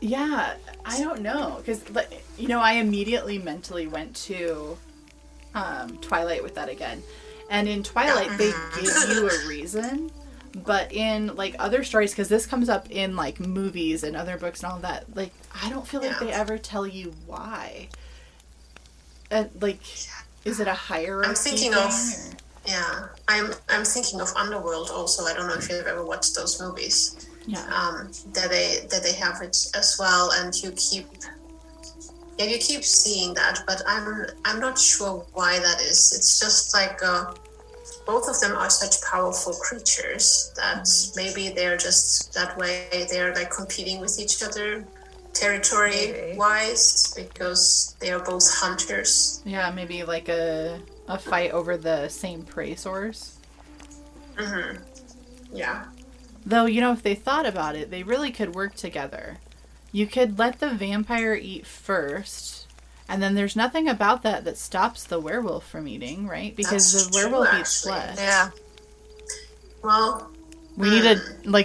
Yeah, I don't know, because I immediately mentally went to Twilight with that again, and in Twilight they give you a reason, but in like other stories, because this comes up in like movies and other books and all that, like I don't feel like they ever tell you why. Like, is it a hierarchy? I'm thinking of. Yeah, I'm thinking of Underworld also. I don't know if you've ever watched those movies. Yeah. That they have it as well, and you keep seeing that, but I'm not sure why that is. It's just like both of them are such powerful creatures that maybe they're just that way. They're like competing with each other territory wise, because they are both hunters. Yeah, maybe like a fight over the same prey source. Yeah. Though, if they thought about it, they really could work together. You could let the vampire eat first, and then there's nothing about that stops the werewolf from eating, right? Because the werewolf eats flesh. Yeah. Well, we need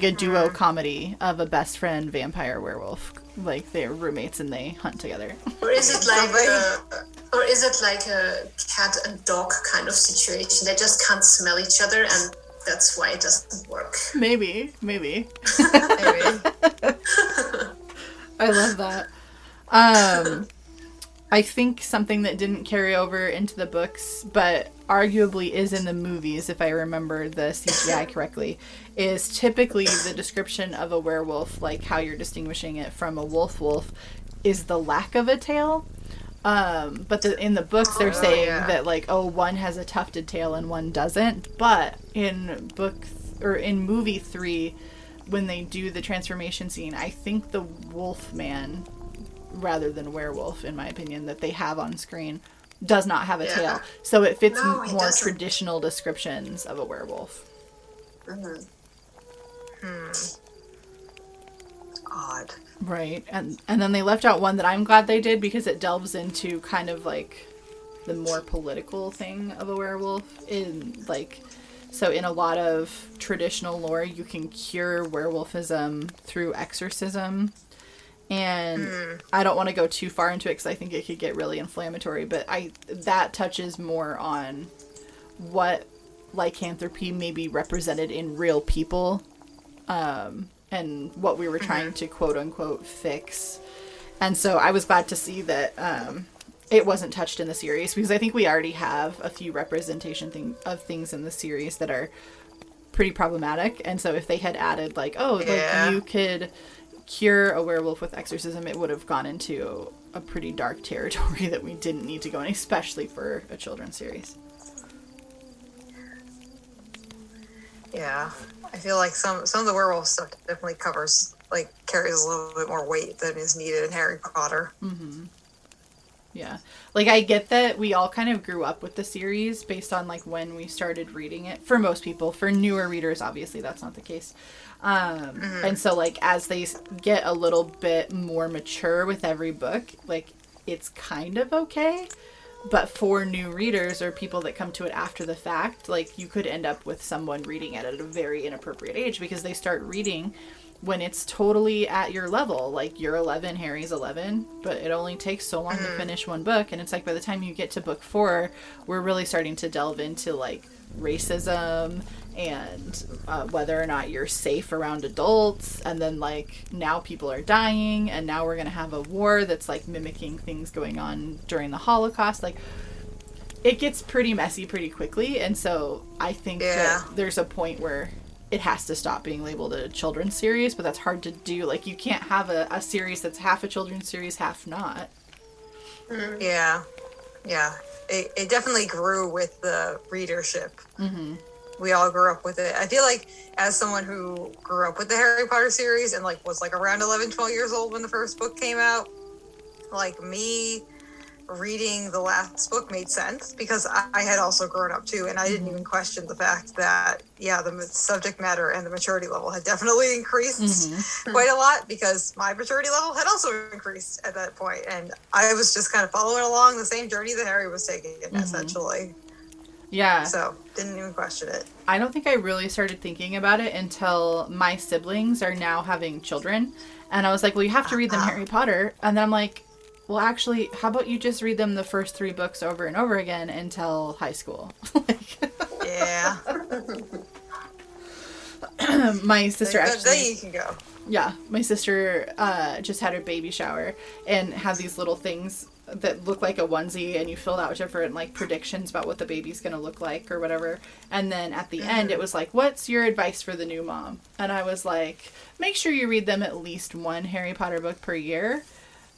a duo comedy of a best friend vampire werewolf. Like, they're roommates and they hunt together. Or is it like a cat and dog kind of situation? They just can't smell each other, and that's why it doesn't work. Maybe. Maybe. I love that. I think something that didn't carry over into the books, but arguably is in the movies, if I remember the CGI correctly, is typically the description of a werewolf, like how you're distinguishing it from a wolf, is the lack of a tail. But in the books they're saying that one has a tufted tail and one doesn't. But in movie 3, when they do the transformation scene, I think the wolf man, rather than werewolf, in my opinion, that they have on screen, does not have a tail. So it fits more traditional descriptions of a werewolf. Odd. Right. And then they left out one that I'm glad they did, because it delves into kind of like the more political thing of a werewolf. So in a lot of traditional lore, you can cure werewolfism through exorcism. And I don't want to go too far into it because I think it could get really inflammatory, but that touches more on what lycanthropy may be represented in real people, and what we were trying to quote unquote fix. And so I was glad to see that it wasn't touched in the series, because I think we already have a few representation of things in the series that are pretty problematic. And so if they had added you could cure a werewolf with exorcism, it would have gone into a pretty dark territory that we didn't need to go in, especially for a children's series. Yeah, I feel like some of the werewolf stuff definitely carries a little bit more weight than is needed in Harry Potter. Yeah, I get that we all kind of grew up with the series based on when we started reading it. For most people, for newer readers, obviously that's not the case. And so as they get a little bit more mature with every book, it's kind of okay. But for new readers or people that come to it after the fact, you could end up with someone reading it at a very inappropriate age, because they start reading when it's totally at your level. Like, you're 11, Harry's 11, but it only takes so long to finish one book. And it's like, by the time you get to book 4, we're really starting to delve into, like, racism and whether or not you're safe around adults. And then, like, now people are dying, and now we're going to have a war that's, like, mimicking things going on during the Holocaust. Like, it gets pretty messy pretty quickly. And so I think that there's a point where it has to stop being labeled a children's series, but that's hard to do. Like, you can't have a series that's half a children's series, half not. Yeah. It definitely grew with the readership. We all grew up with it. I feel like, as someone who grew up with the Harry Potter series and, like, was, like, around 11, 12 years old when the first book came out, like, me reading the last book made sense because I had also grown up too, and I didn't even question the fact that the subject matter and the maturity level had definitely increased quite a lot, because my maturity level had also increased at that point, and I was just kind of following along the same journey that Harry was taking, essentially. Yeah. So didn't even question it. I don't think I really started thinking about it until my siblings are now having children, and I was like, well, you have to read them Harry Potter, and then I'm like, well, actually, how about you just read them the first 3 books over and over again until high school? Yeah. My sister Then you can go. Yeah, my sister just had her baby shower and had these little things that look like a onesie, and you filled out different, like, predictions about what the baby's going to look like or whatever. And then at the end, it was like, what's your advice for the new mom? And I was like, make sure you read them at least 1 Harry Potter book per year.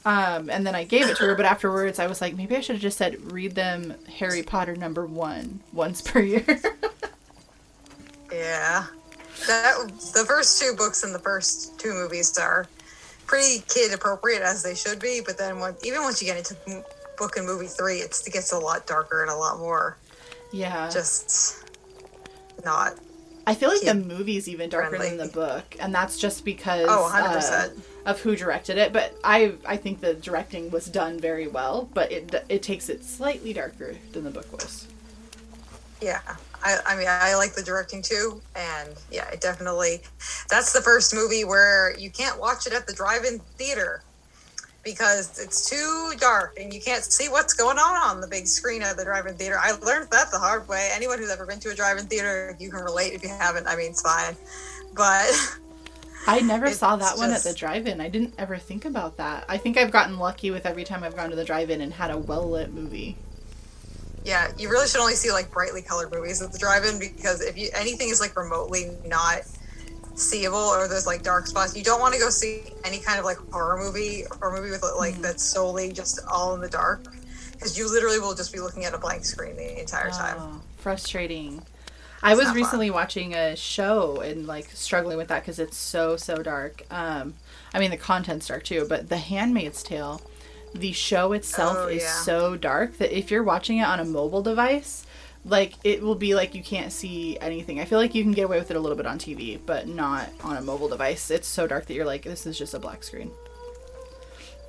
And then I gave it to her, but afterwards I was like, maybe I should have just said, read them Harry Potter #1 once per year. Yeah. The first 2 books and the first 2 movies are pretty kid appropriate, as they should be, but then even once you get into book and movie 3, it gets a lot darker and a lot more just not. I feel like the movie's even darker than the book, and that's just because 100%. Of who directed it. But I think the directing was done very well, but it takes it slightly darker than the book was. Yeah, I mean, I like the directing too, and yeah, it definitely. That's the first movie where you can't watch it at the drive-in theater because it's too dark and you can't see what's going on the big screen at the drive-in theater. I learned that the hard way. Anyone who's ever been to a drive-in theater, you can relate. If you haven't, I mean, it's fine. But I never saw that one at the drive-in. I didn't ever think about that. I think I've gotten lucky with every time I've gone to the drive-in and had a well-lit movie. Yeah, you really should only see, like, brightly colored movies at the drive-in, because if anything is, like, remotely not seeable or there's, like, dark spots, you don't want to go see any kind of, like, horror movie or movie with, like, that's solely just all in the dark, because you literally will just be looking at a blank screen the entire time. Frustrating. I was recently watching a show and, like, struggling with that because it's so dark. I mean, the content's dark too, but The Handmaid's Tale, the show itself is so dark that if you're watching it on a mobile device, like, it will be like you can't see anything. I feel like you can get away with it a little bit on TV, but not on a mobile device. It's so dark that you're like, this is just a black screen.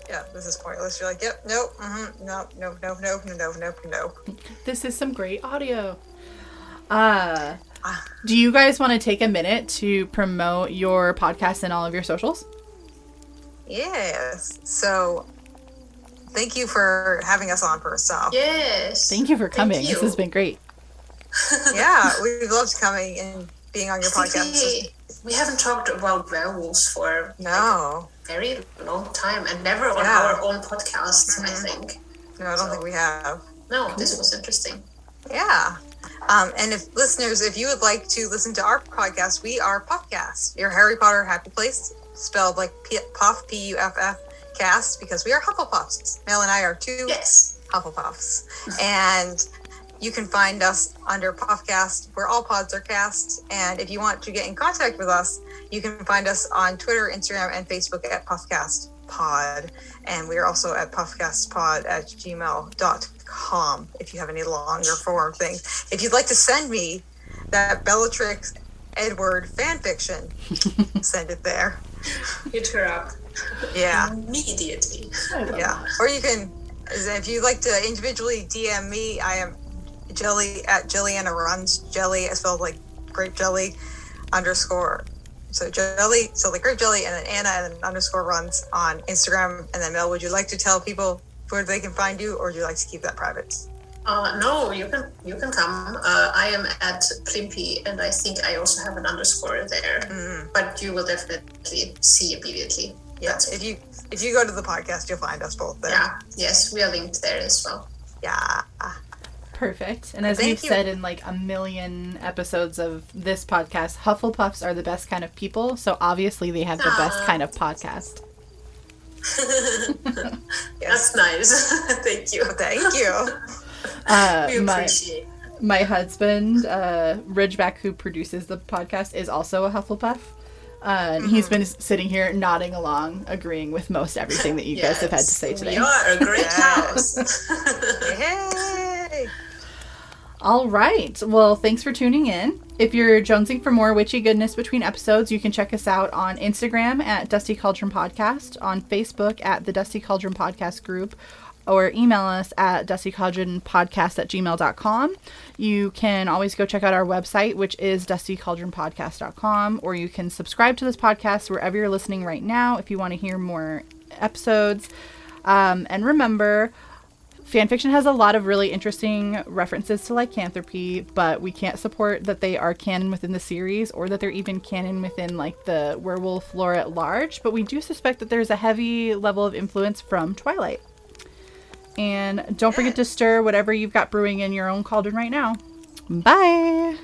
Yeah, this is pointless. You're like, yep, nope, nope. This is some great audio. Do you guys want to take a minute to promote your podcast and all of your socials? Yes. So, thank you for having us on, first off. Yes. Thank you for coming. This has been great. Yeah, we've loved coming and being on your podcast. We haven't talked about werewolves for a very long time, and never on our own podcast, I think. No, I don't think we have. No, this was interesting. Yeah. And if you would like to listen to our podcast, we are Puffcast, your Harry Potter happy place, spelled like Puff, P-U-F-F, cast, because we are Hufflepuffs. Mel and I are 2 Hufflepuffs. And you can find us under Puffcast, where all pods are cast. And if you want to get in contact with us, you can find us on Twitter, Instagram, and Facebook at PuffcastPod. And we are also at puffcastpod@gmail.com if you have any longer form things. If you'd like to send me that Bellatrix Edward fan fiction, send it there. Hit her up. Yeah. Immediately. Yeah. Or you can, if you'd like to individually DM me, I am Jelly at Jilliana Runs. Jelly is spelled like grape jelly _ So Jelly, so like grape jelly, and then Anna, and then _runs on Instagram. And then Mel, would you like to tell people where they can find you, or would you like to keep that private? No, you can come. I am at Plimpy, and I think I also have an _ there. But you will definitely see immediately. Yes, if you go to the podcast, you'll find us both there. Yeah, yes, we are linked there as well. Yeah. Perfect. And as we've said in like a million episodes of this podcast, Hufflepuffs are the best kind of people, so obviously they have the best kind of podcast. That's nice. Thank you. Thank you. We appreciate it. My husband, Ridgeback, who produces the podcast, is also a Hufflepuff. And he's been sitting here nodding along, agreeing with most everything that you guys have had to say today. We are a great house. Yay! All right. Well, thanks for tuning in. If you're jonesing for more witchy goodness between episodes, you can check us out on Instagram at Dusty Cauldron Podcast, on Facebook at the Dusty Cauldron Podcast group, or email us at dustycauldronpodcast@gmail.com. You can always go check out our website, which is dustycauldronpodcast.com, or you can subscribe to this podcast wherever you're listening right now if you want to hear more episodes. And remember, fanfiction has a lot of really interesting references to lycanthropy, but we can't support that they are canon within the series or that they're even canon within like the werewolf lore at large, but we do suspect that there's a heavy level of influence from Twilight. And don't forget to stir whatever you've got brewing in your own cauldron right now. Bye!